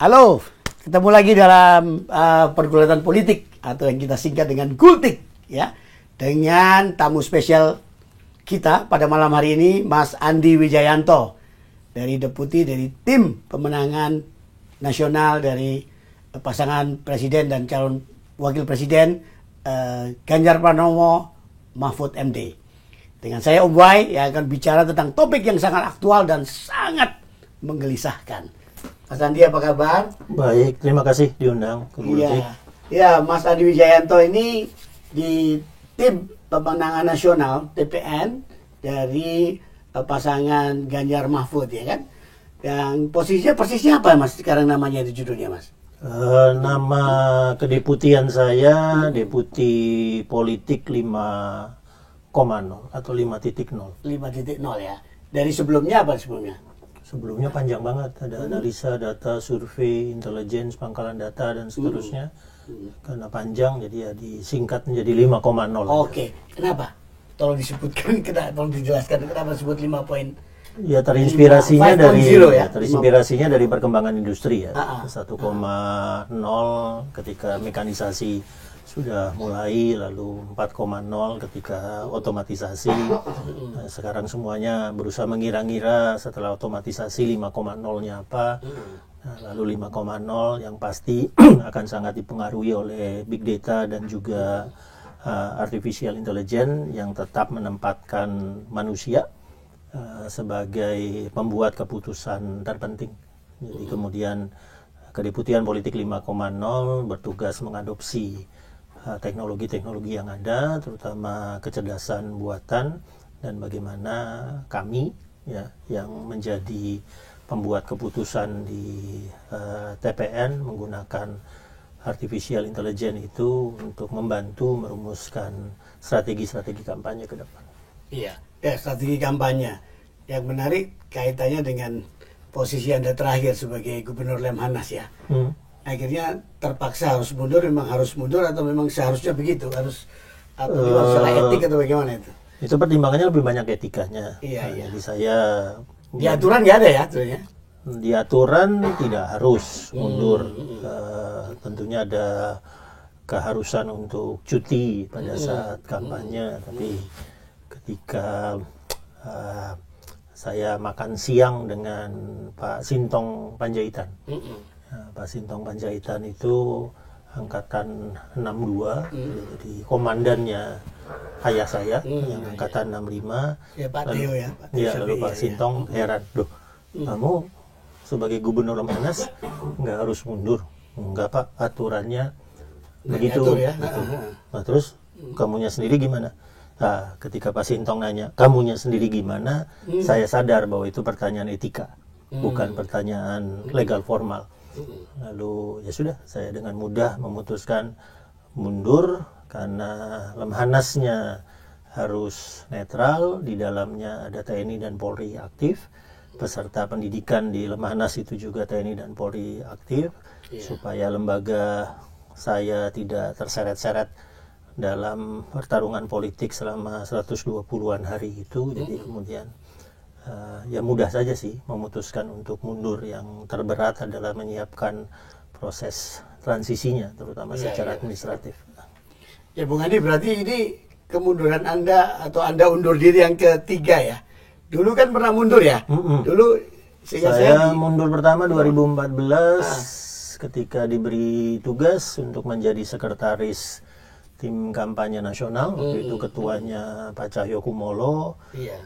Halo, ketemu lagi dalam pergulatan politik atau yang kita singkat dengan Gultik, ya, dengan tamu spesial kita pada malam hari ini, Mas Andi Wijayanto dari Deputi dari tim pemenangan nasional dari pasangan presiden dan calon wakil presiden Ganjar Pranowo Mahfud MD. Dengan saya Om Wai yang akan bicara tentang topik yang sangat aktual dan sangat menggelisahkan. Mas Andi, apa kabar? Baik, terima kasih diundang ke Gultik. Ya, Mas Andi Wijayanto ini di tim pemenangan nasional TPN dari pasangan Ganjar Mahfud, ya kan? Yang posisinya persisnya apa, Mas? Sekarang namanya itu judulnya, Mas? Nama kedeputian saya Deputi Politik 5,0 atau 5.0. 5.0 ya. Dari sebelumnya apa sebelumnya? Sebelumnya panjang banget, ada analisa, data, survei, intelligence, pangkalan data dan seterusnya. Karena panjang jadi ya disingkat menjadi 5,0. Oke, kenapa? Tolong disebutkan, tolong dijelaskan kenapa disebut 5 poin. Ya terinspirasinya 5.0 ya? Terinspirasinya dari perkembangan industri ya. 1,0 ketika mekanisasi sudah mulai, lalu 4,0 ketika otomatisasi. Nah, sekarang semuanya berusaha mengira-ngira setelah otomatisasi 5,0-nya apa. Nah, lalu 5,0 yang pasti akan sangat dipengaruhi oleh big data dan juga artificial intelligence yang tetap menempatkan manusia sebagai pembuat keputusan terpenting. Jadi kemudian Kedeputian Politik 5,0 bertugas mengadopsi teknologi-teknologi yang ada, terutama kecerdasan buatan, dan bagaimana kami ya yang menjadi pembuat keputusan di TPN menggunakan artificial intelligence itu untuk membantu merumuskan strategi-strategi kampanye ke depan. Iya, ya, strategi kampanye. Yang menarik kaitannya dengan posisi Anda terakhir sebagai Gubernur Lemhanas ya. Akhirnya terpaksa harus mundur, memang harus mundur atau memang seharusnya begitu, harus atau masalah etik atau bagaimana itu? Itu pertimbangannya lebih banyak etikanya. Iya. Jadi saya di aturan nggak ada ya aturannya? Di aturan tidak harus mundur. Tentunya ada keharusan untuk cuti pada saat kampanye, tapi ketika saya makan siang dengan Pak Sintong Panjaitan. Pak Sintong Panjaitan itu angkatan 62, jadi komandannya ayah saya yang angkatan 65. Ya, Pak Teo ya. Pak Ya, lalu Pak Sintong heran, "Loh, kamu sebagai Gubernur Lemhanas nggak harus mundur?" "Enggak Pak, aturannya begitu." Ya. Gitu. Nah, terus kamunya sendiri gimana? Nah, ketika Pak Sintong nanya, "Kamunya sendiri gimana?" Saya sadar bahwa itu pertanyaan etika, bukan pertanyaan legal formal. Lalu ya sudah, saya dengan mudah memutuskan mundur karena Lemhanasnya harus netral, di dalamnya ada TNI dan Polri aktif, peserta pendidikan di Lemhanas itu juga TNI dan Polri aktif, supaya lembaga saya tidak terseret-seret dalam pertarungan politik selama 120-an hari itu. Jadi kemudian ya mudah saja sih memutuskan untuk mundur. Yang terberat adalah menyiapkan proses transisinya, terutama secara administratif. Ya Bung Andi, berarti ini kemunduran Anda atau Anda undur diri yang ketiga ya? Dulu kan pernah mundur ya? Dulu saya mundur pertama 2014 ketika diberi tugas untuk menjadi sekretaris tim kampanye nasional. Waktu itu ketuanya Pak Cahyokumolo.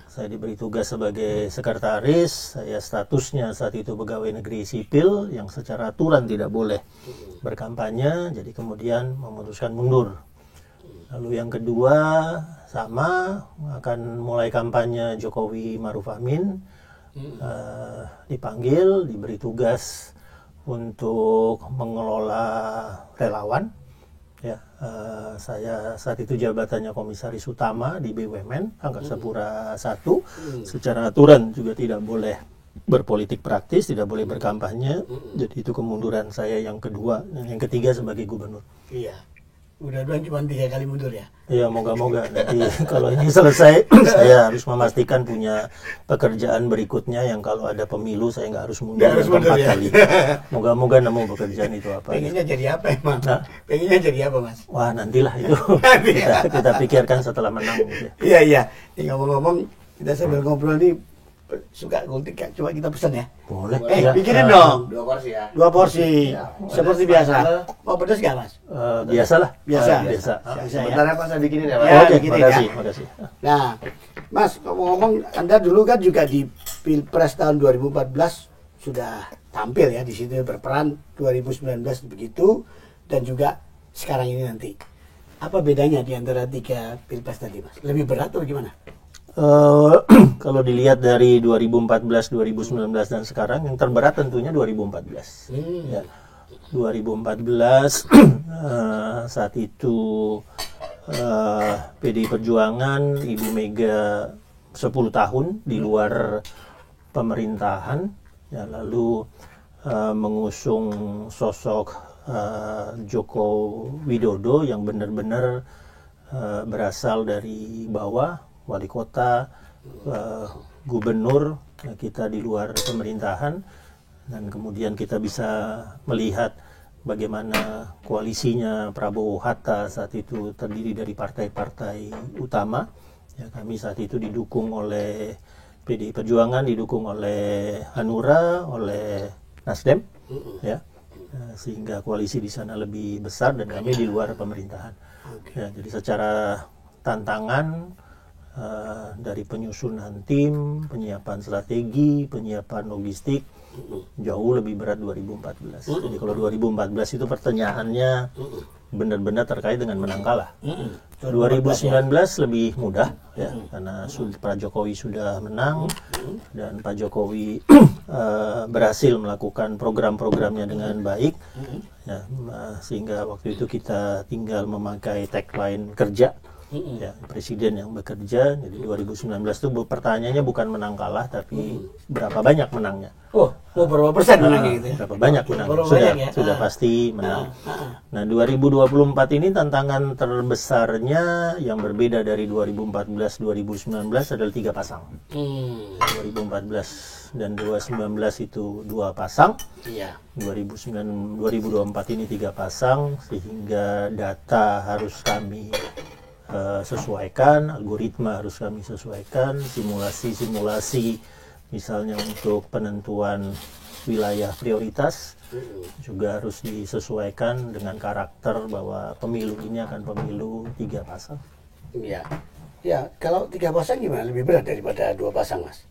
Saya diberi tugas sebagai sekretaris. Saya statusnya saat itu pegawai negeri sipil yang secara aturan tidak boleh berkampanye. Jadi kemudian memutuskan mundur. Lalu yang kedua sama, akan mulai kampanye Jokowi Maruf Amin. Dipanggil, diberi tugas untuk mengelola relawan. Ya, saya saat itu jabatannya Komisaris Utama di BUMN Angkasa Pura I. Secara aturan juga tidak boleh berpolitik praktis, tidak boleh berkampanye. Jadi itu kemunduran saya yang kedua dan yang ketiga sebagai gubernur. Iya. Mudah-mudahan cuma 3 kali mundur ya. Ya, moga-moga nanti kalau ini selesai saya harus memastikan punya pekerjaan berikutnya yang kalau ada pemilu saya nggak harus mundur Nggak harus mundur, 4 ya. kali. Moga-moga nemu pekerjaan itu apa. Pengennya jadi apa emang? Nah. Pengennya jadi apa, Mas? Wah, nantilah itu kita pikirkan setelah menang. Gitu. Iya, iya. Ini ngomong-ngomong, kita sambil ngobrol nih, suka gultik kan? Coba kita pesan ya. Boleh. Eh, Ya. bikinin dong. 2 porsi ya. 2 porsi. Ya. Seperti Pedas, biasa. sambal. Mau pedas nggak, Mas? Biasalah. Biasa. Biasa. Biasa, Sebentar ya Pak, saya bikinin ya Pak. Ya, Oke, bikinin, makasih, ya. makasih. Nah, Mas, ngomong-ngomong, Anda dulu kan juga di Pilpres tahun 2014 sudah tampil ya di situ berperan 2019 begitu dan juga sekarang ini nanti. Apa bedanya di antara 3 Pilpres tadi, Mas? Lebih berat atau gimana? Kalau dilihat dari 2014, 2019 dan sekarang yang terberat tentunya 2014. Ya. 2014 saat itu PDI Perjuangan Ibu Mega 10 tahun di luar pemerintahan, ya, lalu mengusung sosok Joko Widodo yang benar-benar berasal dari bawah, wali kota, gubernur, ya, kita di luar pemerintahan, dan kemudian kita bisa melihat bagaimana koalisinya Prabowo Hatta saat itu terdiri dari partai-partai utama. Ya, kami saat itu didukung oleh PDI Perjuangan, didukung oleh Hanura, oleh Nasdem, ya, sehingga koalisi di sana lebih besar dan kami di luar pemerintahan. Ya, jadi secara tantangan dari penyusunan tim, penyiapan strategi, penyiapan logistik jauh lebih berat 2014. Jadi kalau 2014 itu pertanyaannya benar-benar terkait dengan menang kalah. 2019 lebih mudah ya, karena Pak Jokowi sudah menang dan Pak Jokowi berhasil melakukan program-programnya dengan baik, ya, sehingga waktu itu kita tinggal memakai tagline kerja. Ya, presiden yang bekerja. Jadi 2019 itu pertanyaannya bukan menang kalah, tapi berapa banyak menangnya. Oh, berapa persen menangnya gitu ya? Berapa banyak menang? Berapa Sudah, banyak ya? sudah pasti menang. Nah, 2024 ini tantangan terbesarnya yang berbeda dari 2014-2019 adalah 3 pasang. 2014 dan 2019 itu 2 pasang. Iya. 2024 ini 3 pasang, sehingga data harus kami sesuaikan, algoritma harus kami sesuaikan, simulasi-simulasi misalnya untuk penentuan wilayah prioritas juga harus disesuaikan dengan karakter bahwa pemilu ini akan pemilu 3 pasang. Iya. Ya, kalau 3 pasang gimana? Lebih berat daripada 2 pasang, Mas?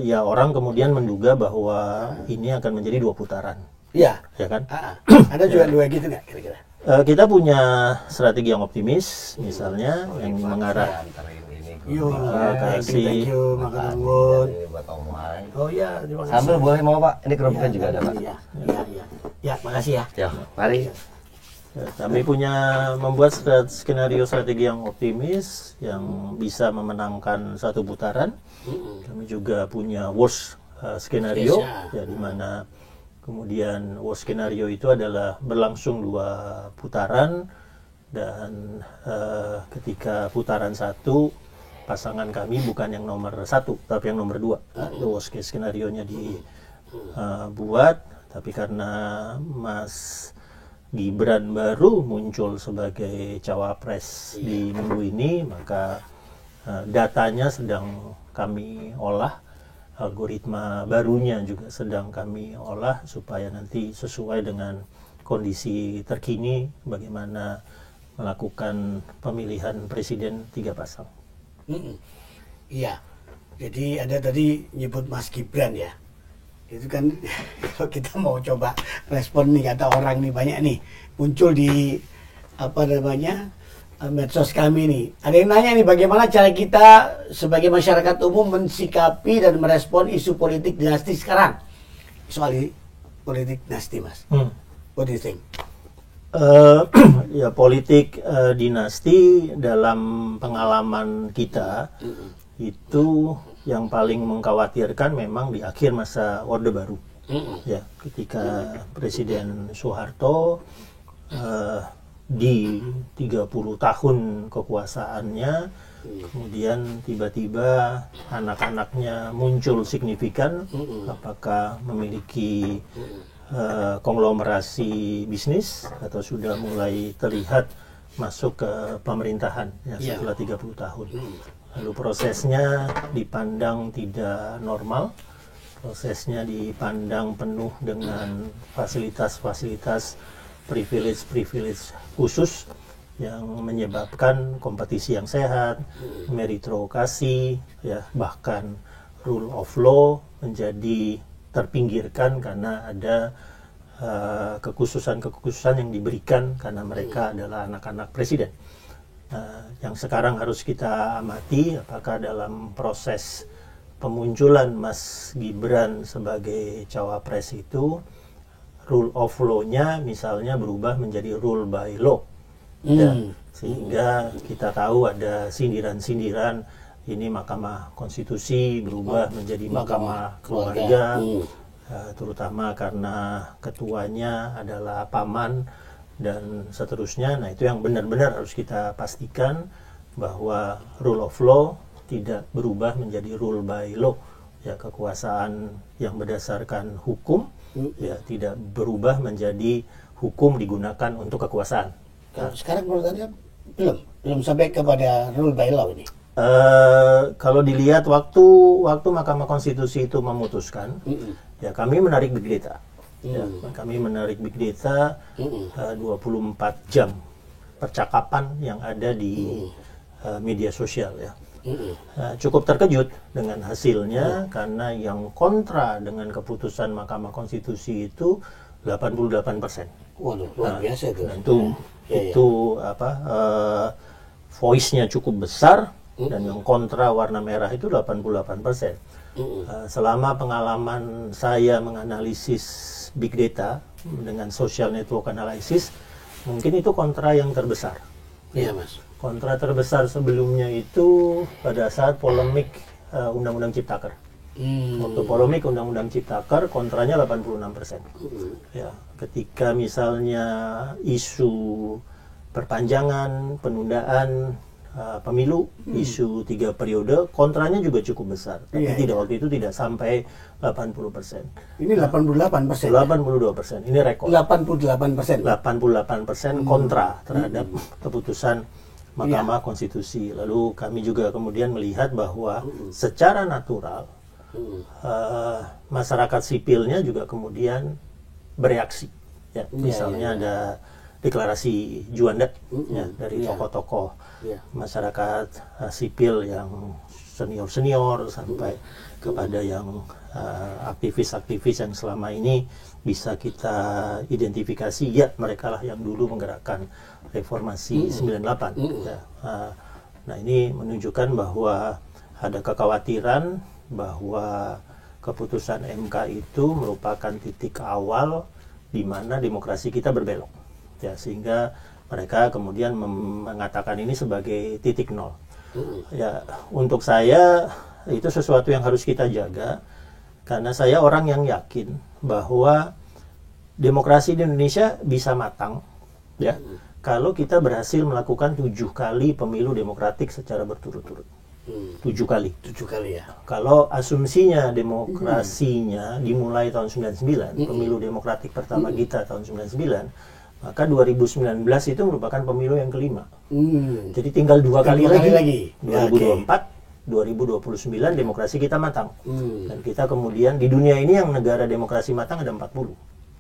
Ya, orang kemudian menduga bahwa ini akan menjadi 2 putaran. Iya. Ya kan? Ada juga 2 gitu nggak kira-kira? Kita punya strategi yang optimis, misalnya yang mengarah Yo, kasih. thank you, makan nuwun. Buat Om Wai. Oh iya, terima kasih. Sambal boleh mau Pak? Ini kerupuknya juga ada Pak. Iya, iya, iya. Ya, makasih ya. Ya, mari. Kami punya membuat skenario strategi yang optimis yang bisa memenangkan 1 putaran. Kami juga punya worst skenario, ya, di mana kemudian worst skenario itu adalah berlangsung 2 putaran dan ketika putaran 1 pasangan kami bukan yang nomor 1 tapi yang nomor 2. Itu worst case skenario-nya dibuat, tapi karena Mas Gibran baru muncul sebagai cawapres di minggu ini, maka datanya sedang kami olah, algoritma barunya juga sedang kami olah supaya nanti sesuai dengan kondisi terkini bagaimana melakukan pemilihan presiden 3 pasang. Iya. Jadi ada tadi nyebut Mas Gibran ya. Itu kan kalau kita mau coba respon nih, kata orang nih banyak nih muncul di apa namanya medsos kami nih. Ada yang nanya nih bagaimana cara kita sebagai masyarakat umum mensikapi dan merespon isu politik dinasti sekarang. Soal politik dinasti, Mas. What do you think? Ya, politik dinasti dalam pengalaman kita itu yang paling mengkhawatirkan memang di akhir masa Orde Baru. Ya, ketika Presiden Soeharto di 30 tahun kekuasaannya, kemudian tiba-tiba anak-anaknya muncul signifikan, apakah memiliki konglomerasi bisnis atau sudah mulai terlihat masuk ke pemerintahan ya, setelah 30 tahun. Lalu prosesnya dipandang tidak normal, prosesnya dipandang penuh dengan fasilitas-fasilitas privilege khusus yang menyebabkan kompetisi yang sehat, meritokrasi, ya, bahkan rule of law menjadi terpinggirkan karena ada kekhususan yang diberikan karena mereka adalah anak-anak presiden. Yang sekarang harus kita amati apakah dalam proses pemunculan Mas Gibran sebagai cawapres itu rule of law-nya misalnya berubah menjadi rule by law, ya, sehingga kita tahu ada sindiran-sindiran ini Mahkamah Konstitusi berubah menjadi Mahkamah Keluarga, terutama karena ketuanya adalah paman dan seterusnya. Nah, itu yang benar-benar harus kita pastikan bahwa rule of law tidak berubah menjadi rule by law, ya, kekuasaan yang berdasarkan hukum ya tidak berubah menjadi hukum digunakan untuk kekuasaan. Nah, sekarang menurut Anda belum sampai kepada rule by law ini. Kalau dilihat waktu Mahkamah Konstitusi itu memutuskan, ya kami menarik big data. Ya, kami menarik big data 24 jam percakapan yang ada di media sosial, ya. Cukup terkejut dengan hasilnya karena yang kontra dengan keputusan Mahkamah Konstitusi itu 88%. Waduh, luar biasa itu voice-nya cukup besar. Dan yang kontra warna merah itu 88%. Selama pengalaman saya menganalisis big data dengan social network analysis, mungkin itu kontra yang terbesar. Iya, Mas. Kontra terbesar sebelumnya itu pada saat polemik Undang-Undang Ciptaker. Waktu polemik Undang-Undang Ciptaker, kontranya 86%. Ya, ketika misalnya isu perpanjangan, penundaan pemilu, isu 3 periode, kontranya juga cukup besar. Tapi waktu itu tidak sampai 80%. Ini 88%. 82%. Ini rekor. 88%. 88% kontra terhadap keputusan Mahkamah Konstitusi. Lalu kami juga kemudian melihat bahwa secara natural masyarakat sipilnya juga kemudian bereaksi. Ya, misalnya ada deklarasi Juanda ya, dari tokoh-tokoh masyarakat sipil yang senior sampai kepada yang aktivis-aktivis yang selama ini bisa kita identifikasi, ya mereka lah yang dulu menggerakkan reformasi 98. Ya. Nah, ini menunjukkan bahwa ada kekhawatiran bahwa keputusan MK itu merupakan titik awal di mana demokrasi kita berbelok. Ya, sehingga mereka kemudian mengatakan ini sebagai titik nol. Ya, untuk saya itu sesuatu yang harus kita jaga karena saya orang yang yakin bahwa demokrasi di Indonesia bisa matang, ya, kalau kita berhasil melakukan 7 kali pemilu demokratik secara berturut-turut. 7 kali. 7 kali, ya. Kalau asumsinya demokrasinya dimulai tahun 99, pemilu demokratik pertama kita tahun 99, maka 2019 itu merupakan pemilu yang kelima. Jadi tinggal 2 kali lagi. 2024, 2029 demokrasi kita matang. Dan kita kemudian di dunia ini yang negara demokrasi matang ada 40.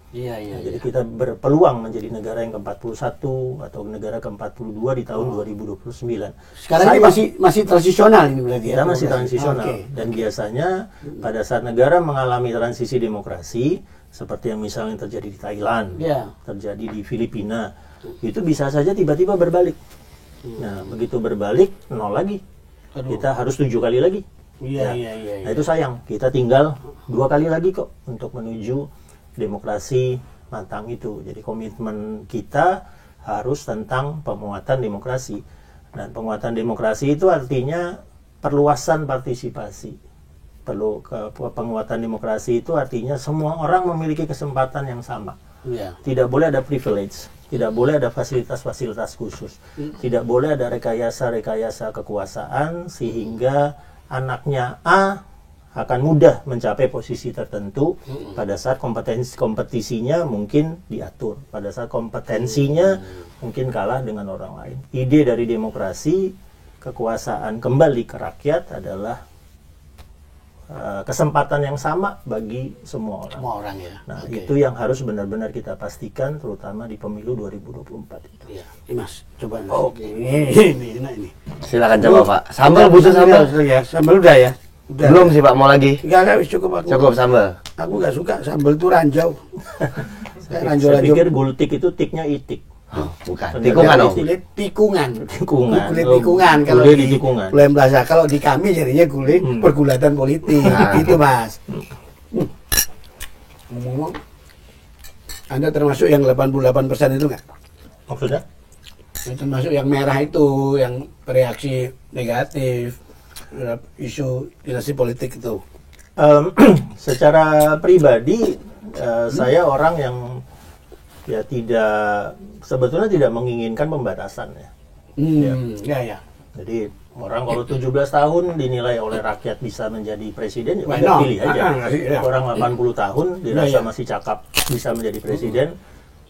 Jadi kita berpeluang menjadi negara yang ke-41 atau negara ke-42 di tahun 2029. Sekarang ini masih transisional ini berarti, kita masih transisional. Dan biasanya pada saat negara mengalami transisi demokrasi, seperti yang misalnya terjadi di Thailand, terjadi di Filipina, itu bisa saja tiba-tiba berbalik. Nah, begitu berbalik, 0 lagi. Kita harus 7 kali lagi. Nah, itu sayang. Kita tinggal 2 kali lagi kok untuk menuju demokrasi matang itu. Jadi komitmen kita harus tentang penguatan demokrasi. Dan penguatan demokrasi itu artinya perluasan partisipasi. Penguatan demokrasi itu artinya semua orang memiliki kesempatan yang sama. Tidak boleh ada privilege. Tidak boleh ada fasilitas-fasilitas khusus. Tidak boleh ada rekayasa-rekayasa kekuasaan sehingga anaknya A akan mudah mencapai posisi tertentu pada saat kompetisinya mungkin diatur, pada saat kompetensinya mungkin kalah dengan orang lain. Ide dari demokrasi, kekuasaan kembali ke rakyat adalah kesempatan yang sama bagi semua orang. Semua orang ya. Nah, Oke. itu yang harus benar-benar kita pastikan, terutama di pemilu 2024 itu. Iya. Ini Mas, coba. Oke. Ini enak ini. Silakan coba Pak. Sambal butuh sambal? Ya, sambal udah ya. Udah. Belum sih Pak, mau lagi? Enggak, cukup aku. Cukup sambal. Aku nggak suka sambal itu ranjau. Kayak Saya ranjau-ranjau. pikir gultik itu tiknya itik. Oh, bukan. Sebenarnya Tikungan Om. Kulit tikungan. Tikungan. Kulit Oh, tikungan kalau gulai di di tikungan. Bulan Plaza. Kalau di kami jadinya gulai pergulatan politik. Nah. Gitu Mas. Ngomong-ngomong, Anda termasuk yang 88% itu nggak? Maksudnya? Yang termasuk yang merah itu, yang bereaksi negatif terhadap isu dinasti politik itu. Secara pribadi, saya orang yang ya sebetulnya tidak menginginkan pembatasan ya. Ya. Jadi orang kalau 17 tahun dinilai oleh rakyat bisa menjadi presiden, ya Why udah not? pilih aja. Iya. Orang 80 tahun dirasa Iya. masih cakap bisa menjadi presiden,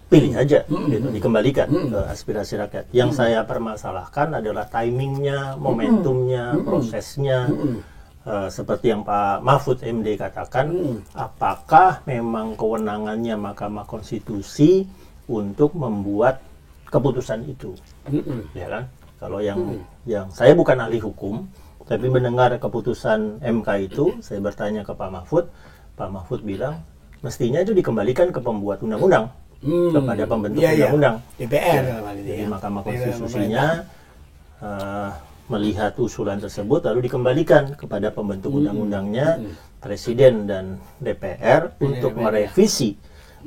pilih aja, gitu, dikembalikan ke aspirasi rakyat. Yang saya permasalahkan adalah timingnya, momentumnya, prosesnya. Seperti yang Pak Mahfud MD katakan, apakah memang kewenangannya Mahkamah Konstitusi untuk membuat keputusan itu, ya kan? Kalau yang saya bukan ahli hukum, tapi mendengar keputusan MK itu, saya bertanya ke Pak Mahfud bilang mestinya itu dikembalikan ke pembuat undang-undang, kepada pembentuk Iya. undang-undang. DPR. Jadi Mahkamah Konstitusinya melihat usulan tersebut lalu dikembalikan kepada pembentuk undang-undangnya, Presiden dan DPR untuk merevisi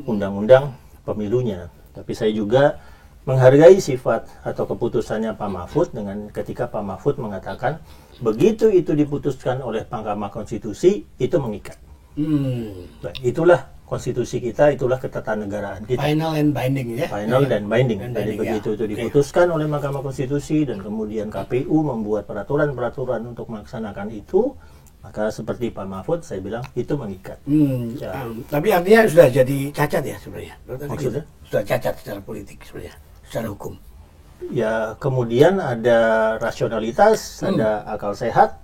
undang-undang pemilunya. Tapi saya juga menghargai sifat atau keputusannya Pak Mahfud dengan ketika Pak Mahfud mengatakan begitu itu diputuskan oleh Mahkamah Konstitusi itu mengikat. Nah, itulah konstitusi kita, itulah ketatanegaraan kita. Final and binding ya. Final dan binding. Dan Jadi binding, begitu ya. itu diputuskan oleh Mahkamah Konstitusi dan kemudian KPU membuat peraturan-peraturan untuk melaksanakan itu, maka seperti Pak Mahfud saya bilang itu mengikat. Ya. Tapi artinya sudah jadi cacat ya sebenarnya. Maksudnya? Sudah cacat secara politik sebenarnya, secara hukum. Ya, kemudian ada rasionalitas, ada akal sehat,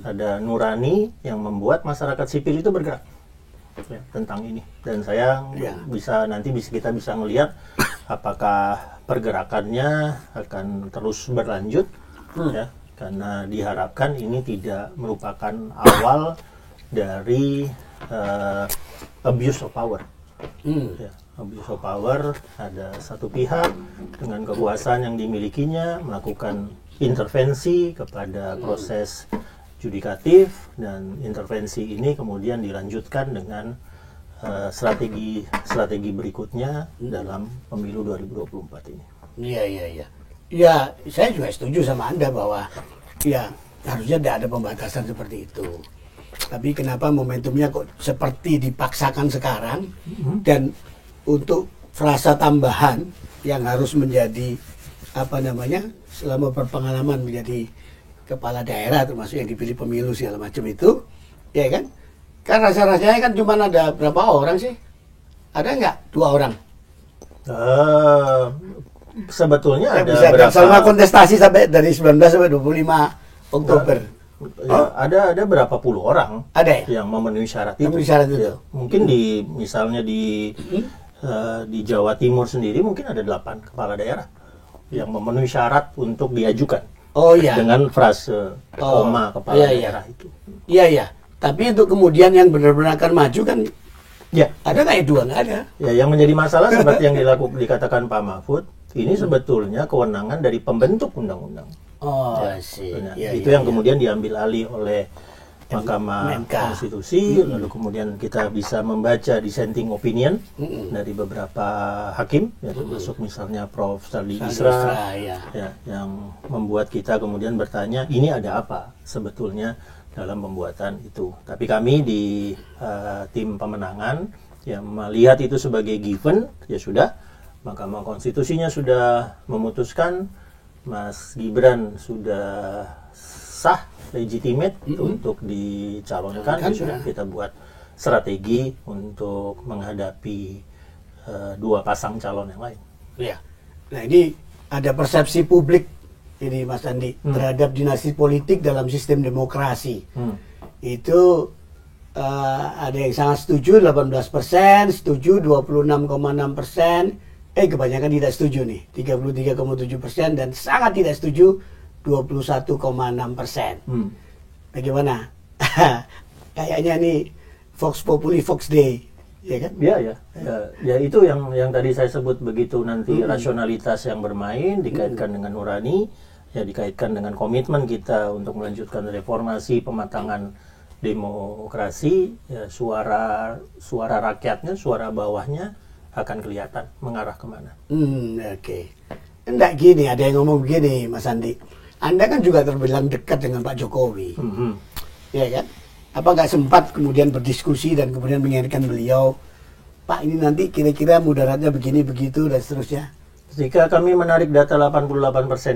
ada nurani yang membuat masyarakat sipil itu bergerak ya, tentang ini. Dan saya kita bisa melihat apakah pergerakannya akan terus berlanjut ya, karena diharapkan ini tidak merupakan awal dari abuse of power. Ya, abuse of power, ada satu pihak dengan kekuasaan yang dimilikinya melakukan intervensi kepada proses yudikatif, dan intervensi ini kemudian dilanjutkan dengan strategi berikutnya dalam pemilu 2024 ini. Iya. Ya, saya juga setuju sama Anda bahwa ya harusnya tidak ada pembatasan seperti itu. Tapi kenapa momentumnya kok seperti dipaksakan sekarang, dan untuk frasa tambahan yang harus menjadi selama berpengalaman menjadi kepala daerah, termasuk yang dipilih pemilu segala macam itu, ya kan? Kan rasa-rasanya kan cuma ada berapa orang sih? Ada nggak 2 orang? Sebetulnya Yang ada bisa berapa? selama kontestasi sampai dari 19 sampai 25 Oktober. Ya, ada berapa puluh orang Ada ya? yang memenuhi syarat itu. Memenuhi syarat itu. Ya, mungkin misalnya di Jawa Timur sendiri mungkin ada 8 kepala daerah yang memenuhi syarat untuk diajukan. Oh iya. Dengan frase koma kepala daerah itu. Iya. Tapi untuk kemudian yang benar-benar akan maju kan, Ya, ada nggak ya? 2 nggak ada. ya, yang menjadi masalah seperti yang dikatakan Pak Mahfud, ini sebetulnya kewenangan dari pembentuk undang-undang. Oh, Ya, sih. benar. Iya, Itu iya, yang kemudian diambil alih oleh Mahkamah MK. Konstitusi, lalu kemudian kita bisa membaca dissenting opinion dari beberapa hakim, ya, termasuk misalnya Prof. Saldi Isra, ya. ya, yang membuat kita kemudian bertanya, ini ada apa sebetulnya dalam pembuatan itu. Tapi kami di tim pemenangan yang melihat itu sebagai given, ya sudah, Mahkamah Konstitusinya sudah memutuskan Mas Gibran sudah sah, legitimate untuk dicalonkan. Ya sudah, kita buat strategi untuk menghadapi dua pasang calon yang lain. Ya. Nah, ini ada persepsi publik ini Mas Andi terhadap dinasti politik dalam sistem demokrasi. Itu ada yang sangat setuju 18%, setuju 26,6%, kebanyakan tidak setuju nih 33,7%, dan sangat tidak setuju 21,6%. Bagaimana? Kayaknya nih Vox Populi, Vox Dei, ya kan? Ya itu yang tadi saya sebut, begitu nanti rasionalitas yang bermain dikaitkan dengan nurani, ya dikaitkan dengan komitmen kita untuk melanjutkan reformasi, pematangan demokrasi, ya suara rakyatnya, suara bawahnya akan kelihatan mengarah kemana. Oke. Enggak gini, ada yang ngomong begini, Mas Andi. Anda kan juga terbilang dekat dengan Pak Jokowi, ya kan? Apa nggak sempat kemudian berdiskusi dan kemudian mengingatkan beliau, Pak ini nanti kira-kira mudaratnya begini begitu dan seterusnya? Jika kami menarik data 88%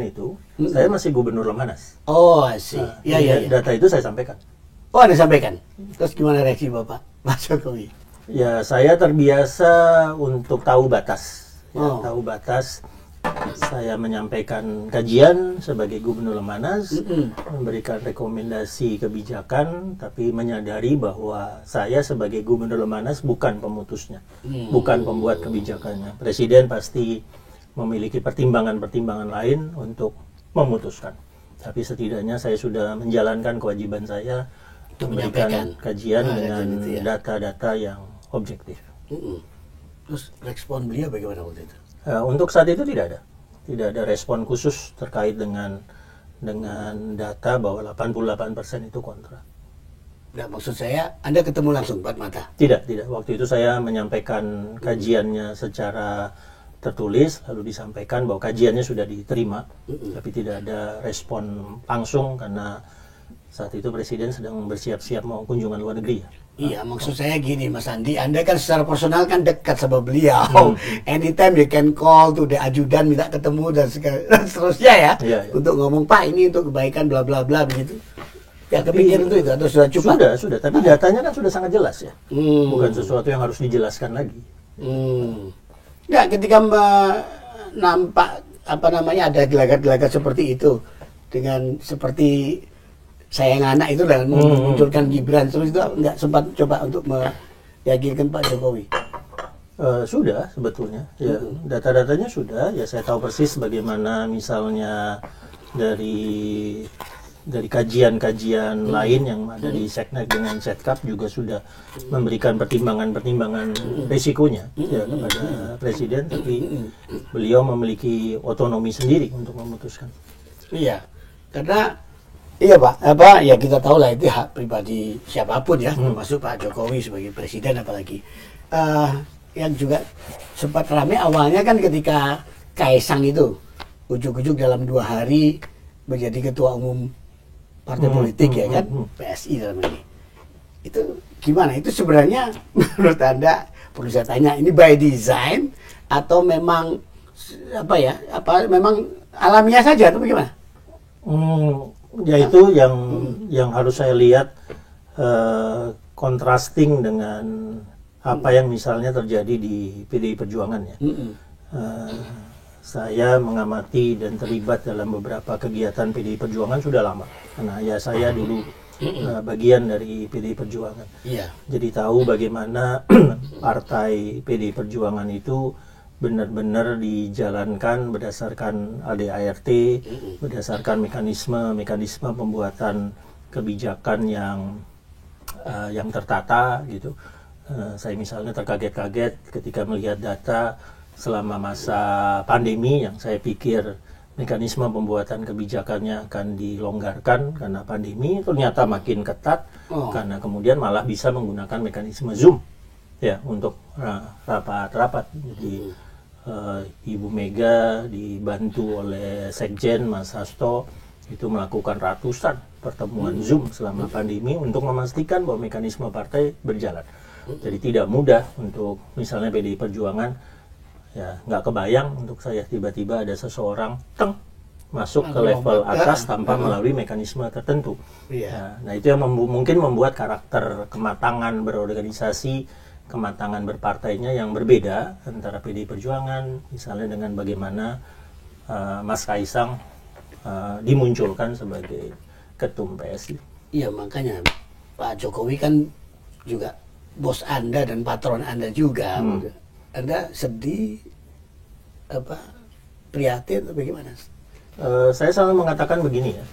itu, saya masih gubernur Lemhanas. Oh, sih. Nah, Ya. Data itu saya sampaikan. Oh, Anda sampaikan. Terus gimana reaksi Bapak, Pak Jokowi? Ya, saya terbiasa untuk tahu batas. Ya, tahu batas. Saya menyampaikan kajian sebagai gubernur Lemhanas, memberikan rekomendasi kebijakan, tapi menyadari bahwa saya sebagai gubernur Lemhanas bukan pemutusnya, bukan pembuat kebijakannya. Presiden pasti memiliki pertimbangan-pertimbangan lain untuk memutuskan. Tapi setidaknya saya sudah menjalankan kewajiban saya memberikan kajian dengan data-data yang objektif. Terus respon beliau bagaimana waktu itu? Untuk saat itu tidak ada respon khusus terkait dengan data bahwa 88% itu kontra. Nah, maksud saya, Anda ketemu langsung empat mata? Tidak. Waktu itu saya menyampaikan kajiannya secara tertulis, lalu disampaikan bahwa kajiannya sudah diterima, tapi tidak ada respon langsung karena saat itu Presiden sedang bersiap-siap mau kunjungan luar negeri. Iya, maksud saya gini Mas Andi, Anda kan secara personal kan dekat sama beliau. Anytime you can call to the ajudan, minta ketemu dan seterusnya ya. Untuk ngomong, Pak ini untuk kebaikan bla bla bla begitu. Ya kepikiran itu atau sudah cukup? Sudah, tapi datanya kan sudah sangat jelas ya. Bukan sesuatu yang harus dijelaskan lagi. Ya, ketika nampak ada gelagat-gelagat seperti itu dengan seperti sayang anak itu dan memunculkan Gibran, terus itu nggak sempat coba untuk meyakinkan Pak Jokowi? Sudah sebetulnya, ya data-datanya sudah, ya saya tahu persis bagaimana misalnya dari kajian-kajian lain yang ada di Seknek dengan Setkap juga sudah memberikan pertimbangan-pertimbangan risikonya ya kepada Presiden, tapi beliau memiliki otonomi sendiri untuk memutuskan. Iya, karena iya Pak, ya kita tahu lah itu hak pribadi siapapun ya, termasuk Pak Jokowi sebagai presiden apalagi. Yang juga sempat ramai awalnya kan ketika Kaisang itu ujuk-ujuk dalam 2 hari menjadi ketua umum partai politik ya kan, PSI dalam ini. Itu gimana? Itu sebenarnya menurut Anda, perlu saya tanya, ini by design atau memang memang alamiah saja atau bagaimana? Ya itu yang harus saya lihat contrasting dengan apa yang misalnya terjadi di PDI Perjuangan ya. Saya mengamati dan terlibat dalam beberapa kegiatan PDI Perjuangan sudah lama, karena ya saya dulu bagian dari PDI Perjuangan. Jadi tahu bagaimana partai PDI Perjuangan itu benar-benar dijalankan berdasarkan ADART, berdasarkan mekanisme pembuatan kebijakan yang tertata gitu. Saya misalnya terkaget-kaget ketika melihat data selama masa pandemi yang saya pikir mekanisme pembuatan kebijakannya akan dilonggarkan karena pandemi, ternyata makin ketat karena kemudian malah bisa menggunakan mekanisme Zoom ya untuk rapat-rapat. Jadi Ibu Mega dibantu oleh Sekjen Mas Hasto itu melakukan ratusan pertemuan Zoom selama pandemi untuk memastikan bahwa mekanisme partai berjalan. Jadi tidak mudah untuk misalnya PDI Perjuangan Ya, nggak kebayang untuk saya tiba-tiba ada seseorang masuk ke level atas tanpa melalui mekanisme tertentu. Iya. Nah, itu yang mungkin membuat karakter kematangan berorganisasi, kematangan berpartainya yang berbeda antara PDI Perjuangan, misalnya dengan bagaimana Mas Kaisang dimunculkan sebagai ketum PSI. Iya, makanya Pak Jokowi kan juga bos Anda dan patron Anda juga. Anda sedih, prihatin atau bagaimana? Saya selalu mengatakan begini ya,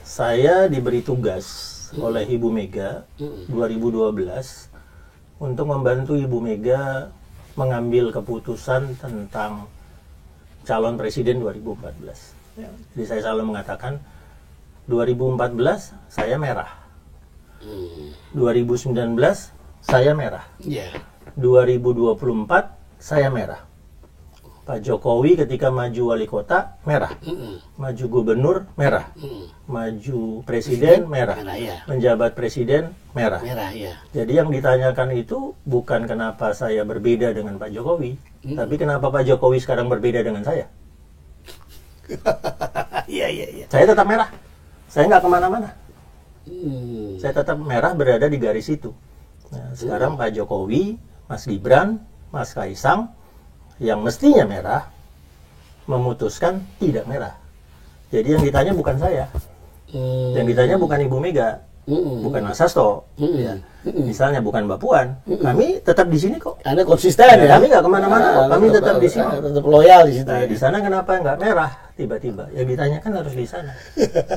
saya diberi tugas oleh Ibu Mega 2012 untuk membantu Ibu Mega mengambil keputusan tentang calon presiden 2014. Ya. Jadi saya selalu mengatakan 2014 saya merah, 2019 saya merah, 2024 saya merah. Pak Jokowi ketika maju wali kota merah, maju gubernur merah, maju presiden merah, menjabat presiden merah. Jadi yang ditanyakan itu bukan kenapa saya berbeda dengan Pak Jokowi, tapi kenapa Pak Jokowi sekarang berbeda dengan saya. Iya. Saya tetap merah, saya nggak kemana-mana. Saya tetap merah berada di garis itu. Nah, sekarang Pak Jokowi, Mas Gibran, Mas Kaisang yang mestinya merah memutuskan tidak merah. Jadi yang ditanya bukan saya, yang ditanya bukan Ibu Mega, bukan Mas Hasto, ya. Misalnya bukan Mbak Puan. Kami tetap di sini kok. Anda konsisten ya? Kami nggak kemana-mana kok. Kami tetap di sini. Tetap loyal di situ. Nah, di sana kenapa nggak merah tiba-tiba? Yang ditanyakan harus di sana.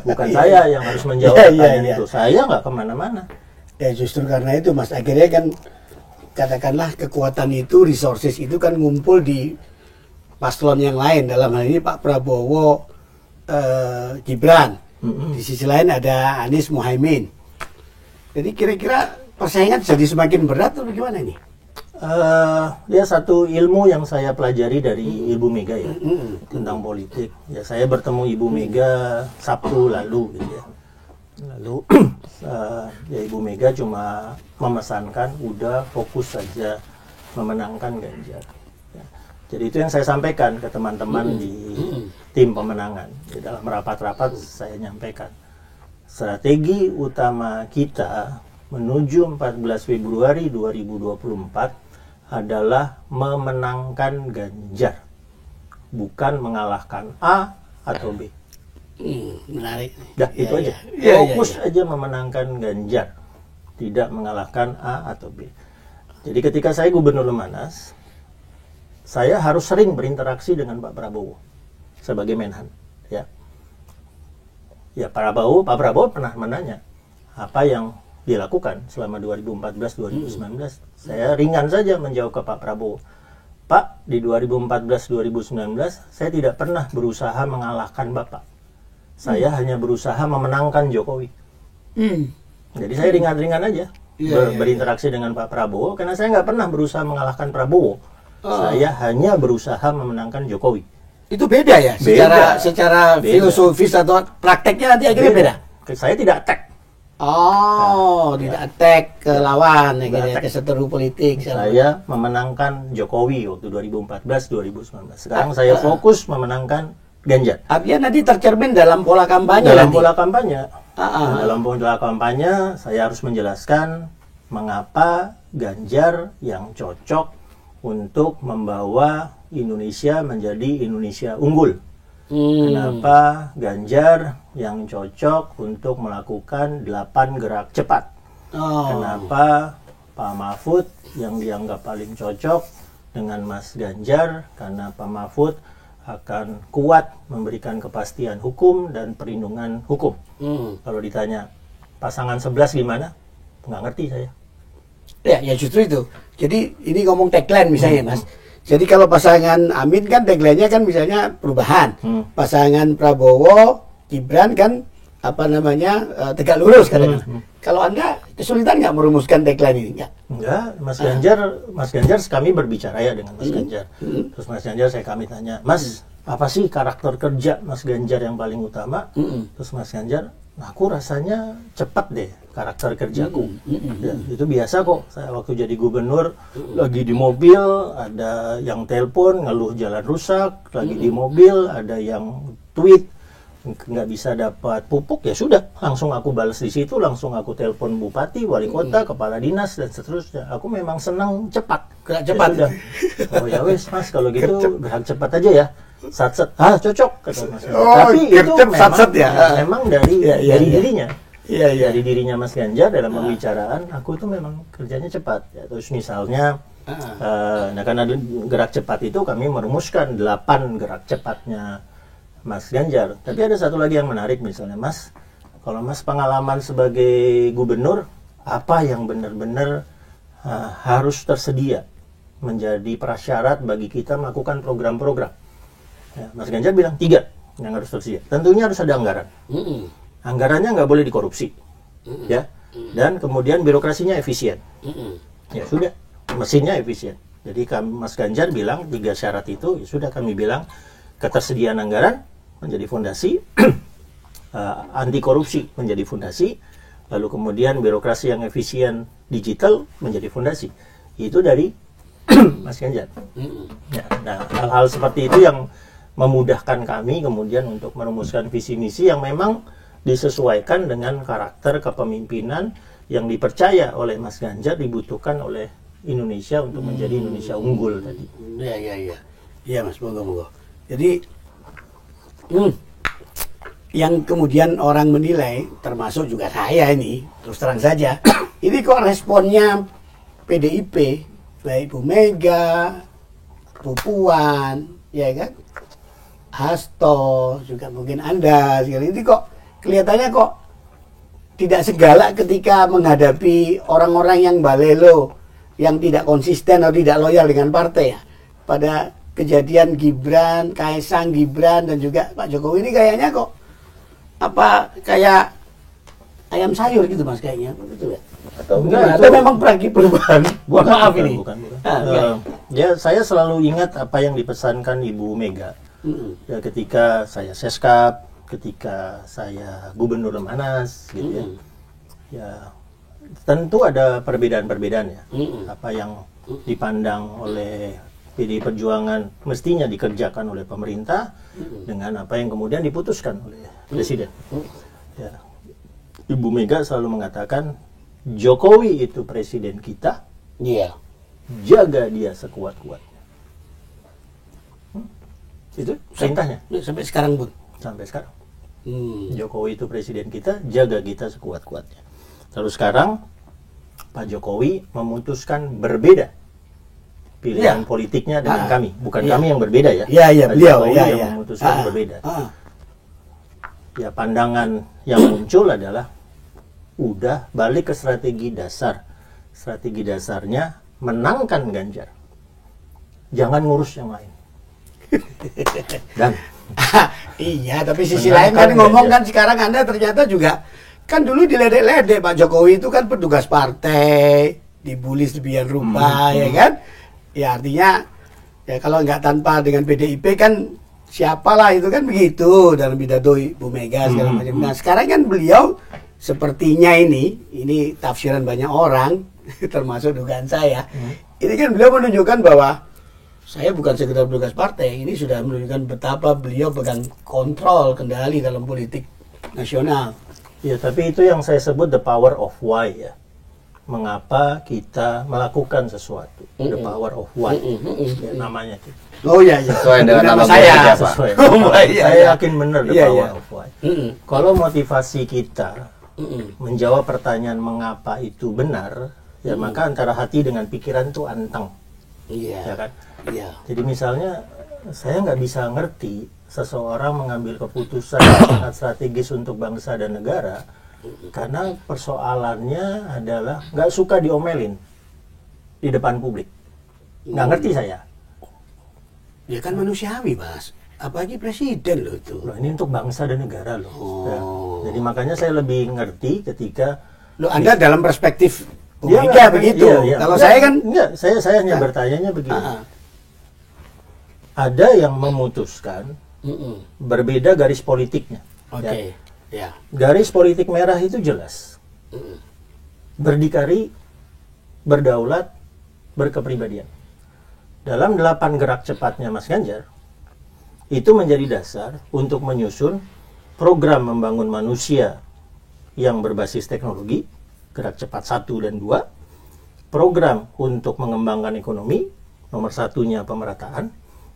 Bukan saya yang harus menjawab pertanyaan itu. Saya nggak kemana-mana. Ya justru karena itu Mas, akhirnya kan katakanlah kekuatan itu, resources itu kan ngumpul di paslon yang lain. Dalam hal ini Pak Prabowo, Gibran. Di sisi lain ada Anies Muhaimin. Jadi kira-kira persaingan jadi semakin berat atau bagaimana ini? Ya satu ilmu yang saya pelajari dari Ibu Mega ya tentang politik. Ya saya bertemu Ibu Mega Sabtu lalu gitu ya. Lalu ya Ibu Mega cuma memesankan udah fokus saja memenangkan Ganjar. Ya. Jadi itu yang saya sampaikan ke teman-teman di tim pemenangan. Di dalam rapat-rapat saya nyampaikan strategi utama kita menuju 14 Februari 2024 adalah memenangkan Ganjar, bukan mengalahkan A atau B. Menarik. Dah, itu aja. Fokus aja memenangkan Ganjar, tidak mengalahkan A atau B. Jadi ketika saya Gubernur Lemanas, saya harus sering berinteraksi dengan Pak Prabowo sebagai Menhan. Ya Pak Prabowo pernah menanya apa yang dilakukan selama 2014-2019. Saya ringan saja menjawab ke Pak Prabowo. Pak, di 2014-2019 saya tidak pernah berusaha mengalahkan Bapak. Saya hanya berusaha memenangkan Jokowi. Jadi saya ringan-ringan aja berinteraksi dengan Pak Prabowo karena saya nggak pernah berusaha mengalahkan Prabowo. Saya hanya berusaha memenangkan Jokowi. Itu beda ya? Secara filosofis atau prakteknya nanti akhirnya beda? Saya tidak attack. Tidak attack ke lawan, ke seteru politik. Saya memenangkan Jokowi waktu 2014-2019. Sekarang saya fokus memenangkan Ganjar. Artinya nanti tercermin dalam pola kampanye. Dalam pola kampanye, saya harus menjelaskan mengapa Ganjar yang cocok untuk membawa Indonesia menjadi Indonesia unggul. Kenapa Ganjar yang cocok untuk melakukan 8 gerak cepat. Kenapa Pak Mahfud yang dianggap paling cocok dengan Mas Ganjar, karena Pak Mahfud akan kuat memberikan kepastian hukum dan perlindungan hukum. Kalau ditanya pasangan 11 gimana? Nggak ngerti saya. Ya justru itu. Jadi ini ngomong tagline misalnya Mas. Jadi kalau pasangan Amin kan tagline-nya kan misalnya perubahan. Pasangan Prabowo, Gibran kan tegak lurus kadang-kadang. Kalau Anda kesulitan nggak merumuskan tagline ini? Enggak, Mas Ganjar kami berbicara ya dengan Mas Ganjar. Terus Mas Ganjar kami tanya, Mas, apa sih karakter kerja Mas Ganjar yang paling utama? Terus Mas Ganjar, aku rasanya cepat deh. karakter kerjaku. Ya, itu biasa kok. Saya waktu jadi gubernur lagi di mobil ada yang telepon ngeluh jalan rusak, lagi di mobil ada yang tweet nggak bisa dapat pupuk, ya sudah langsung aku balas di situ, langsung aku telepon bupati, wali kota, kepala dinas dan seterusnya. Aku memang senang cepat. Gerak cepat. Ya sudah. Oh ya wes mas, kalau gitu gerak cepat aja ya. Satset, cocok kata Mas. Tapi itu satset ya. Memang dari dirinya. Iya. Dari dirinya Mas Ganjar dalam pembicaraan, aku itu memang kerjanya cepat. Ya, terus misalnya, nah karena gerak cepat itu kami merumuskan 8 gerak cepatnya Mas Ganjar. Tapi ada satu lagi yang menarik, misalnya Mas, kalau Mas pengalaman sebagai gubernur, apa yang benar-benar harus tersedia menjadi prasyarat bagi kita melakukan program-program? Ya, Mas Ganjar bilang 3 yang harus tersedia. Tentunya harus ada anggaran. Anggarannya nggak boleh dikorupsi, ya. Dan kemudian birokrasinya efisien. Ya sudah, mesinnya efisien. Jadi Mas Ganjar bilang 3 syarat itu, ya sudah kami bilang ketersediaan anggaran menjadi fondasi, anti korupsi menjadi fondasi, lalu kemudian birokrasi yang efisien digital menjadi fondasi. Itu dari Mas Ganjar. Ya, nah, hal-hal seperti itu yang memudahkan kami kemudian untuk merumuskan visi misi yang memang disesuaikan dengan karakter kepemimpinan yang dipercaya oleh Mas Ganjar dibutuhkan oleh Indonesia untuk menjadi Indonesia unggul tadi. Iya Mas, moga-moga. Jadi yang kemudian orang menilai, termasuk juga saya ini, terus terang saja, ini kok responnya PDIP, baik Bu Mega, Bu Puan, ya kan, Hasto, juga mungkin Anda, ini kok kelihatannya kok tidak segalak ketika menghadapi orang-orang yang balelo, yang tidak konsisten atau tidak loyal dengan partai ya. Pada kejadian Gibran, Kaisang, Gibran, dan juga Pak Jokowi ini kayaknya kok kayak ayam sayur gitu Mas kayaknya, betul ya? Atau enggak, atau memang pergi perubahan? Maaf ini. Bukan. Ya saya selalu ingat apa yang dipesankan Ibu Mega. Ya ketika saya seskap, ketika saya gubernur Lemhanas, gitu ya. Ya tentu ada perbedaan-perbedaan ya. Apa yang dipandang oleh PDI Perjuangan mestinya dikerjakan oleh pemerintah dengan apa yang kemudian diputuskan oleh Presiden. Ya. Ibu Mega selalu mengatakan Jokowi itu presiden kita, jaga dia sekuat-kuatnya. Itu perintahnya. Sampai sekarang pun. Sampai sekarang. Jokowi itu presiden kita, jaga kita sekuat-kuatnya. Terus sekarang Pak Jokowi memutuskan berbeda pilihan politiknya dengan kami, bukan kami yang berbeda ya. Beliau yang memutuskan berbeda. Ya pandangan yang muncul adalah udah balik ke strategi dasar. Strategi dasarnya menangkan Ganjar. Jangan ngurus yang lain. Dan iya, tapi sisi lain kan ngomong kan sekarang Anda ternyata juga kan dulu diledek-ledek Pak Jokowi itu kan petugas partai, dibully sedemikian rupa, ya kan? Ya artinya ya kalau nggak tanpa dengan PDIP kan siapalah itu kan begitu dalam pidato Bu Mega segala macam. Nah sekarang kan beliau sepertinya ini tafsiran banyak orang termasuk dugaan saya. Ini kan beliau menunjukkan bahwa saya bukan sekedar petugas partai, ini sudah menunjukkan betapa beliau pegang kontrol kendali dalam politik nasional. Ya, tapi itu yang saya sebut the power of why ya. Mengapa kita melakukan sesuatu? The power of why. Ya, namanya itu. Oh iya. Sesuai dengan nama saya. Sesuai. Iya, saya yakin benar the power of why. Kalau motivasi kita menjawab pertanyaan mengapa itu benar, ya maka antara hati dengan pikiran itu anteng. Iya. Ya kan? Iya. Jadi misalnya saya nggak bisa ngerti seseorang mengambil keputusan yang sangat strategis untuk bangsa dan negara karena persoalannya adalah nggak suka diomelin di depan publik. Nggak ngerti saya. Ya kan manusiawi Mas. Apalagi presiden loh itu. Loh, ini untuk bangsa dan negara loh. Ya. Jadi makanya saya lebih ngerti ketika Loh Anda dalam perspektif Bu Iya, Mega begitu. Iya. Kalau Enggak, saya kan enggak, saya hanya bertanyanya begini. Ada yang memutuskan berbeda garis politiknya. Oke. Ya. Garis politik merah itu jelas. berdikari, berdaulat, berkepribadian. Dalam 8 gerak cepatnya Mas Ganjar, itu menjadi dasar untuk menyusun program membangun manusia yang berbasis teknologi, gerak cepat 1 dan 2, program untuk mengembangkan ekonomi, nomor 1-nya pemerataan,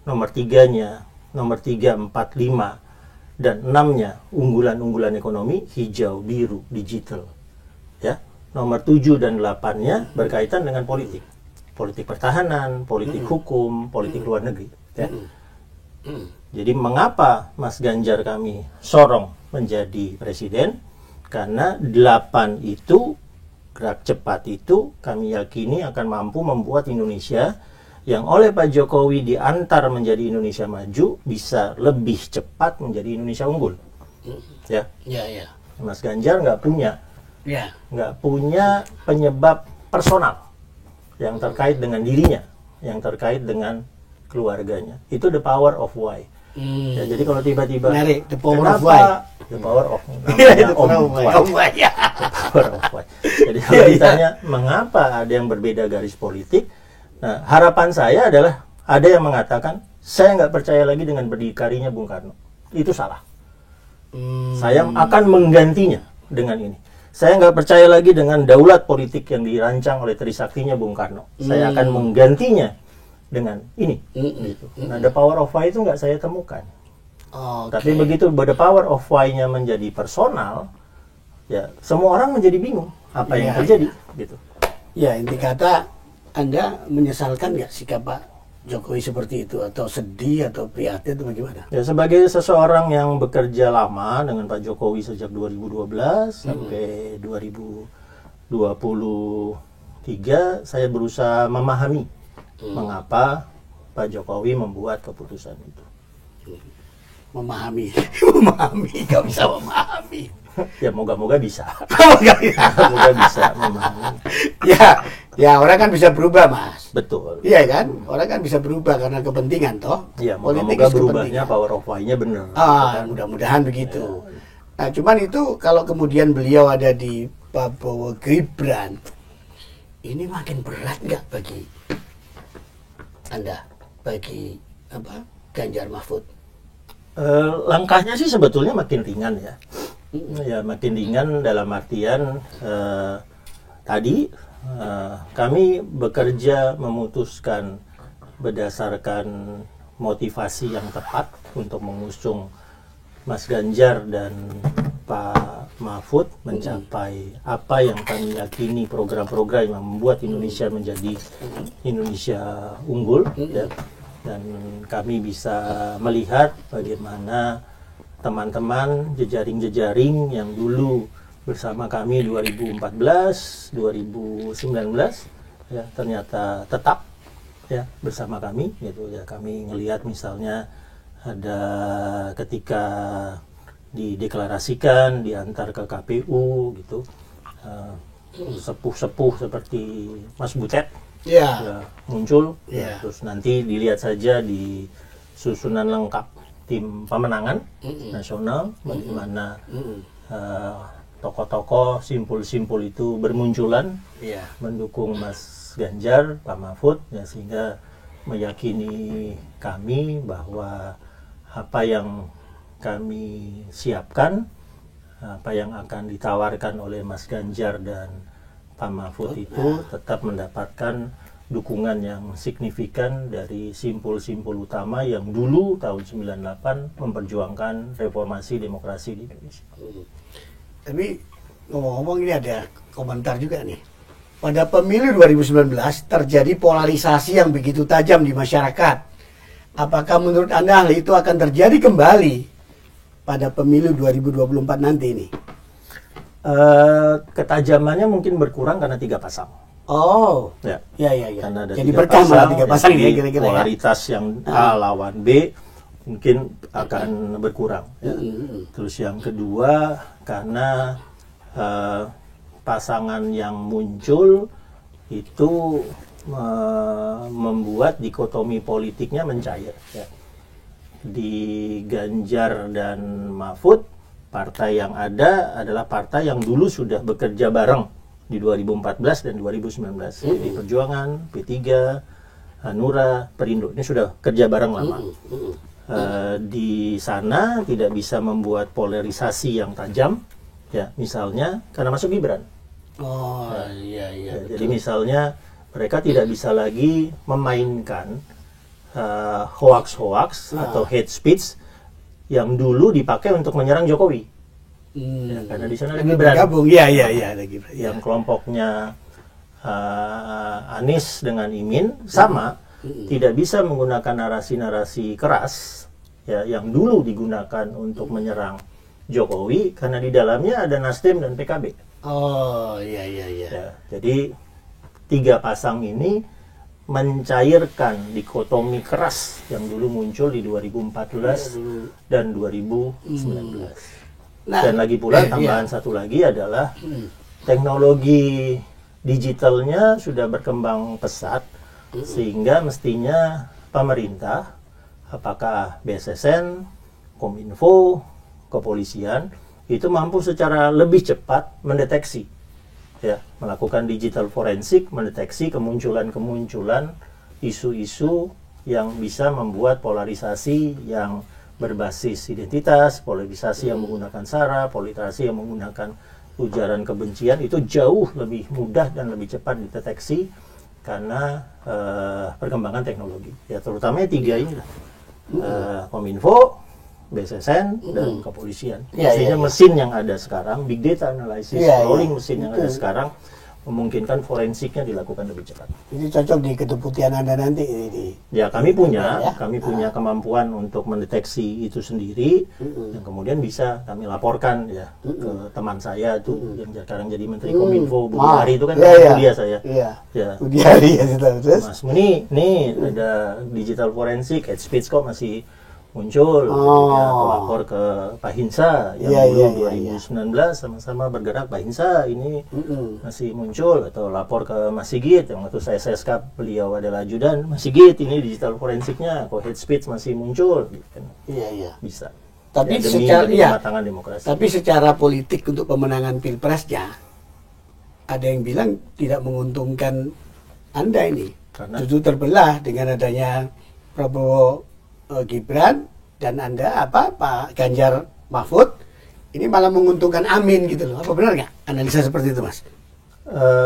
nomor 3-nya, nomor 3, 4, 5, dan 6-nya unggulan-unggulan ekonomi, hijau, biru, digital. Ya, nomor 7 dan 8-nya berkaitan dengan politik. Politik pertahanan, politik hukum, politik luar negeri. Ya. Jadi mengapa Mas Ganjar kami sorong menjadi presiden? Karena 8 itu, gerak cepat itu kami yakini akan mampu membuat Indonesia yang oleh Pak Jokowi diantar menjadi Indonesia maju bisa lebih cepat menjadi Indonesia unggul. Ya, Ya. Mas Ganjar nggak punya penyebab personal yang terkait dengan dirinya, yang terkait dengan keluarganya. Itu the power of why. Ya, jadi kalau tiba-tiba Menarik, the power of kenapa why. the power of Iya, namanya Om Why. ya. The power of why. Jadi kalau ditanya mengapa ada yang berbeda garis politik, nah harapan saya adalah ada yang mengatakan saya nggak percaya lagi dengan berdikarinya Bung Karno. Itu salah. Saya akan menggantinya dengan ini. Saya nggak percaya lagi dengan daulat politik yang dirancang oleh Trisaktinya Bung Karno. Saya akan menggantinya dengan ini. Gitu. Nah, the power of why itu nggak saya temukan. Tapi begitu the power of why-nya menjadi personal, ya semua orang menjadi bingung apa yang terjadi. Gitu. Ya, inti kata Anda menyesalkan nggak sikap Pak Jokowi seperti itu, atau sedih atau prihatin atau bagaimana? Ya, sebagai seseorang yang bekerja lama dengan Pak Jokowi sejak 2012 sampai 2023, saya berusaha memahami mengapa Pak Jokowi membuat keputusan itu. Memahami, nggak bisa memahami. Ya, moga-moga bisa. Nggak bisa. Moga bisa memahami. Ya, orang kan bisa berubah, Mas. Betul. Iya kan? Orang kan bisa berubah karena kepentingan, toh. Ya, Politik moga-moga is berubahnya kepentingan. power of why-nya benar. Mudah-mudahan begitu. Nah, cuman itu kalau kemudian beliau ada di Prabowo Gibran, ini makin berat nggak bagi Anda, bagi Ganjar Mahfud? Langkahnya sih sebetulnya makin ringan ya. Ya, makin ringan dalam artian tadi kami bekerja memutuskan berdasarkan motivasi yang tepat untuk mengusung Mas Ganjar dan Pak Mahfud mencapai apa yang kami yakini program-program yang membuat Indonesia menjadi Indonesia unggul, ya. Dan kami bisa melihat bagaimana teman-teman jejaring-jejaring yang dulu bersama kami 2014, 2019 ya ternyata tetap ya bersama kami gitu ya. Kami ngelihat misalnya ada ketika dideklarasikan diantar ke KPU gitu sepuh-sepuh seperti Mas Butet ya muncul ya, terus nanti dilihat saja di susunan lengkap tim pemenangan nasional bagaimana tokoh-tokoh simpul-simpul itu bermunculan mendukung Mas Ganjar, Pak Mahfud ya, sehingga meyakini kami bahwa apa yang kami siapkan, apa yang akan ditawarkan oleh Mas Ganjar dan Pak Mahfud itu tetap mendapatkan dukungan yang signifikan dari simpul-simpul utama yang dulu tahun 98 memperjuangkan reformasi demokrasi di Indonesia. Tapi ngomong-ngomong ini ada komentar juga nih. Pada pemilu 2019 terjadi polarisasi yang begitu tajam di masyarakat. Apakah menurut Anda hal itu akan terjadi kembali pada pemilu 2024 nanti ini? Ketajamannya mungkin berkurang karena 3 pasang. Oh, ya. Karena ada Jadi 3 bertambah pasang, 3 pasang jadi ya kira-kira. polaritas yang A lawan B mungkin akan berkurang. Ya. Terus yang kedua karena pasangan yang muncul itu membuat dikotomi politiknya mencair. Ya. Di Ganjar dan Mahfud, partai yang ada adalah partai yang dulu sudah bekerja bareng di 2014 dan 2019. Jadi Perjuangan, P3, Hanura, Perindo ini sudah kerja bareng lama. Di sana tidak bisa membuat polarisasi yang tajam, ya misalnya karena masuk Gibran. Oh iya Ya, jadi misalnya mereka tidak bisa lagi memainkan hoax-hoax atau hate speech yang dulu dipakai untuk menyerang Jokowi. Ya, karena di sana ada Gibran. Gabung, iya ada Gibran. Yang kelompoknya Anies dengan Imin sama, tidak bisa menggunakan narasi-narasi keras ya yang dulu digunakan untuk menyerang Jokowi karena di dalamnya ada Nasdem dan PKB. Oh iya. Ya, jadi tiga pasang ini mencairkan dikotomi keras yang dulu muncul di 2014 dan 2019. Dan lagi pula tambahan satu lagi adalah teknologi digitalnya sudah berkembang pesat sehingga mestinya pemerintah, apakah BSSN, Kominfo, kepolisian itu mampu secara lebih cepat mendeteksi, ya, melakukan digital forensik, mendeteksi kemunculan isu-isu yang bisa membuat polarisasi yang berbasis identitas, polarisasi yang menggunakan SARA, polarisasi yang menggunakan ujaran kebencian itu jauh lebih mudah dan lebih cepat dideteksi karena perkembangan teknologi. Ya terutama tiga ini lah, Kominfo, BSSN dan kepolisian. Artinya mesin yang ada sekarang, big data analysis, rolling mesin yang ada sekarang memungkinkan forensiknya dilakukan lebih cepat. Ini cocok di kedeputian Anda nanti ini. Ya kami punya kemampuan untuk mendeteksi itu sendiri, yang kemudian bisa kami laporkan ya ke teman saya tuh yang sekarang jadi Menteri Kominfo, Budi Ari itu kan kuliah saya. Ya. Budi Ari ya terus. Mas Muni, nih ada digital forensik, hate speech kok masih muncul, ya, aku lapor ke Pak Hinsa yang dulu 2019 sama-sama bergerak Pak Hinsa ini masih muncul, atau lapor ke Mas Sigit yang waktu saya seskap beliau adalah ajudan, Mas Sigit ini digital forensiknya kok hate speech masih muncul, gitu kan. Bisa. Tapi ya, secara kematangan demokrasi. Tapi secara politik untuk pemenangan pilpresnya ada yang bilang tidak menguntungkan Anda ini, karena justru terbelah dengan adanya Prabowo Gibran dan Anda Pak Ganjar Mahfud ini malah menguntungkan Amin gitu loh. Apa benar nggak analisa seperti itu, Mas?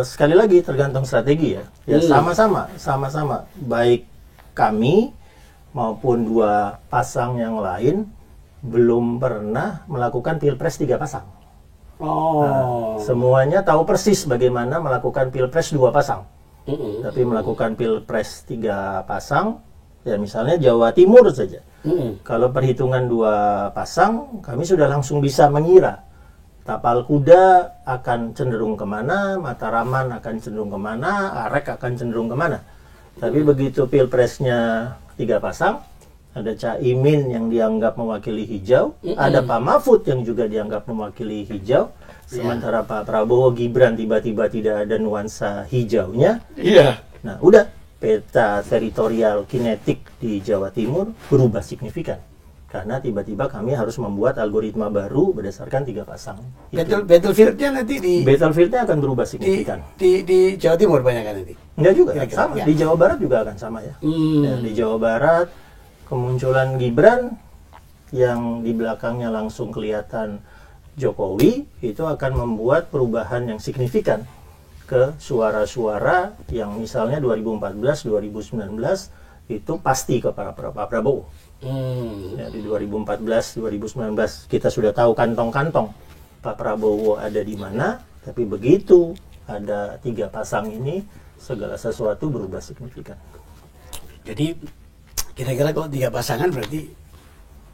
Sekali lagi tergantung strategi ya. Ya sama-sama baik kami maupun dua pasang yang lain belum pernah melakukan pilpres 3 pasang. Semuanya tahu persis bagaimana melakukan pilpres 2 pasang. Tapi melakukan pilpres 3 pasang, ya misalnya Jawa Timur saja. Kalau perhitungan 2 pasang, kami sudah langsung bisa mengira tapal kuda akan cenderung kemana, Mataraman akan cenderung kemana, Arek akan cenderung kemana. Tapi begitu pilpresnya 3 pasang, ada Caimin yang dianggap mewakili hijau, ada Pak Mahfud yang juga dianggap mewakili hijau, sementara Pak Prabowo Gibran tiba-tiba tidak ada nuansa hijaunya. Nah, udah. Peta teritorial kinetik di Jawa Timur berubah signifikan karena tiba-tiba kami harus membuat algoritma baru berdasarkan 3 pasang. Battlefieldnya nanti Battlefieldnya akan berubah signifikan. Di Jawa Timur banyak kan nanti? Enggak juga, sama. Di Jawa Barat juga akan sama ya. Di Jawa Barat kemunculan Gibran yang di belakangnya langsung kelihatan Jokowi itu akan membuat perubahan yang signifikan ke suara-suara yang misalnya 2014, 2019 itu pasti ke Pak Prabowo. Ya, di 2014, 2019 kita sudah tahu kantong-kantong Pak Prabowo ada di mana, tapi begitu ada 3 pasang ini segala sesuatu berubah signifikan. Jadi kira-kira kalau 3 pasangan berarti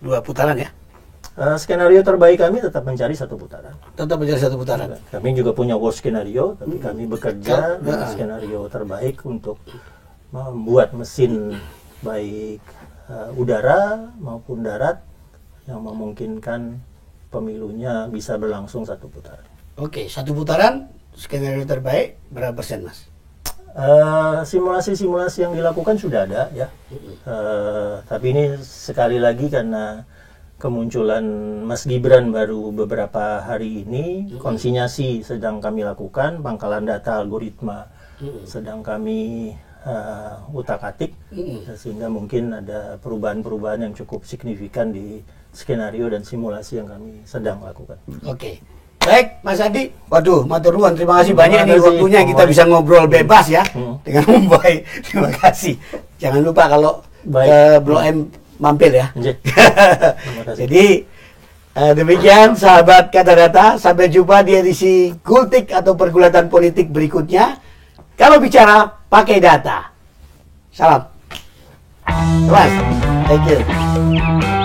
2 putaran ya? Skenario terbaik kami tetap mencari 1 putaran. Tetap mencari 1 putaran. Kami juga punya worst skenario, tapi kami bekerja dengan skenario terbaik untuk membuat mesin baik udara maupun darat yang memungkinkan pemilunya bisa berlangsung 1 putaran. Oke, 1 putaran skenario terbaik berapa persen, Mas? Simulasi-simulasi yang dilakukan sudah ada ya. Tapi ini sekali lagi karena kemunculan Mas Gibran baru beberapa hari ini, konsinyasi sedang kami lakukan, pangkalan data algoritma sedang kami utak-atik, sehingga mungkin ada perubahan-perubahan yang cukup signifikan di skenario dan simulasi yang kami sedang lakukan. Oke. Baik, Mas Andi. Waduh, matur nuwun. Terima kasih Terima banyak nih kasih. waktunya kita bisa ngobrol bebas ya dengan Mumbai. Terima kasih. Jangan lupa kalau Baik. ke Blok M mampir ya. Nggih. Terima kasih. Jadi demikian sahabat Kata Data, sampai jumpa di edisi Gultik atau pergulatan politik berikutnya. Kalau bicara pakai data. Salam. Mas, thank you.